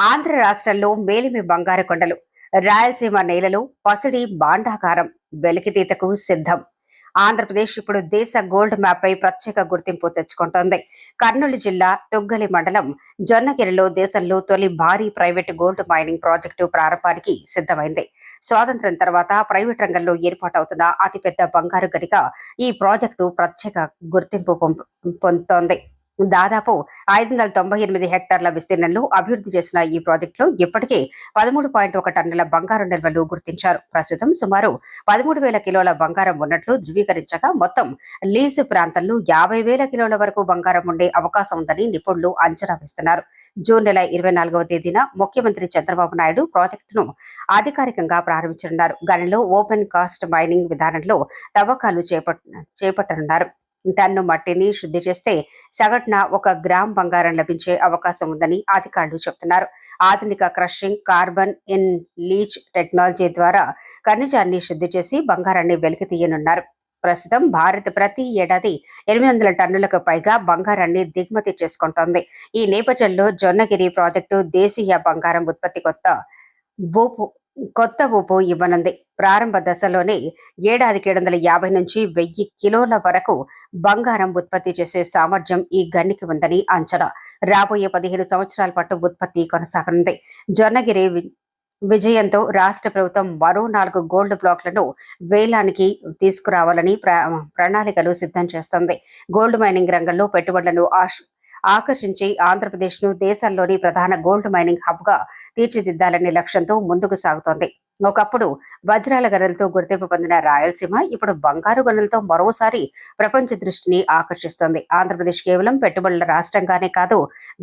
ఆంధ్ర రాష్ట్రంలో మేలిమి బంగారు కొండలు, రాయలసీమ నేలలు పసిడి భాండాగారం వెలికితీతకు సిద్ధం. ఆంధ్రప్రదేశ్ ఇప్పుడు దేశ గోల్డ్ మ్యాప్ పై ప్రత్యేక గుర్తింపు తెచ్చుకుంటోంది. కర్నూలు జిల్లా తుగ్గలి మండలం జొన్నగిరిలో దేశంలో తొలి భారీ ప్రైవేటు గోల్డ్ మైనింగ్ ప్రాజెక్టు ప్రారంభానికి సిద్ధమైంది. స్వాతంత్ర్యం తర్వాత ప్రైవేట్ రంగంలో ఏర్పాటవుతున్న అతిపెద్ద బంగారు గనిగా ఈ ప్రాజెక్టు ప్రత్యేక గుర్తింపు పొందుతోంది. దాదాపు 598 హెక్టార్ల విస్తీర్ణంలో అభివృద్ధి చేసిన ఈ ప్రాజెక్టులో ఇప్పటికే 13.1 టన్నుల బంగారు నిల్వలు గుర్తించారు. ప్రస్తుతం సుమారు 13,000 కిలోల బంగారం ఉన్నట్లు ధృవీకరించగా మొత్తం లీజు ప్రాంతంలో 50,000 కిలోల వరకు బంగారం ఉండే అవకాశం ఉందని నిపుణులు అంచనా వేస్తున్నారు. జూన్ నెల 24వ తేదీన ముఖ్యమంత్రి చంద్రబాబు నాయుడు ప్రాజెక్టును అధికారికంగా ప్రారంభించనున్నారు. గనిలో ఓపెన్ కాస్ట్ మైనింగ్ విధానంలో తవ్వకాలు చేపట్టనున్నారు. టన్ను మట్టిని శుద్ధి చేస్తే సగటున 1 గ్రామ్ బంగారం లభించే అవకాశం ఉందని అధికారులు చెబుతున్నారు. ఆధునిక crushing, carbon in Leach technology ద్వారా ఖనిజాన్ని శుద్ధి చేసి బంగారాన్ని వెలికి తీయనున్నారు. ప్రస్తుతం భారత్ ప్రతి ఏడాది 800 టన్నులకు పైగా బంగారాన్ని దిగుమతి చేసుకుంటోంది. ఈ నేపథ్యంలో జొన్నగిరి ప్రాజెక్టు దేశీయ బంగారం ఉత్పత్తి కొత్త ఊపు ఇవ్వనుంది. ప్రారంభ దశలోనే ఏడాదికి 750 నుంచి 1000 కిలోల వరకు బంగారం ఉత్పత్తి చేసే సామర్థ్యం ఈ గనికి ఉందని అంచనా. రాబోయే 15 సంవత్సరాల పాటు ఉత్పత్తి కొనసాగనుంది. జొన్నగిరి విజయంతో రాష్ట్ర ప్రభుత్వం మరో 4 గోల్డ్ బ్లాక్లను వేలానికి తీసుకురావాలని ప్రణాళికలు సిద్ధం చేస్తోంది. గోల్డ్ మైనింగ్ రంగంలో పెట్టుబడులను ఆకర్షించి ఆంధ్రప్రదేశ్ ను దేశంలోని ప్రధాన గోల్డ్ మైనింగ్ హబ్ గా తీర్చిదిద్దాలనే లక్ష్యంతో ముందుకు సాగుతోంది. ఒకప్పుడు వజ్రాల గనులతో గుర్తింపు పొందిన రాయలసీమ ఇప్పుడు బంగారు గనులతో మరోసారి ప్రపంచ దృష్టిని ఆకర్షిస్తోంది. ఆంధ్రప్రదేశ్ కేవలం పెట్టుబడుల రాష్ట్రంగానే కాదు,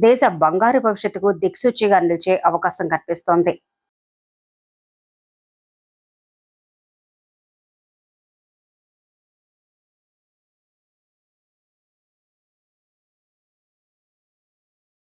దేశ బంగారు భవిష్యత్తుకు దిక్సూచిగా నిలిచే అవకాశం కనిపిస్తోంది.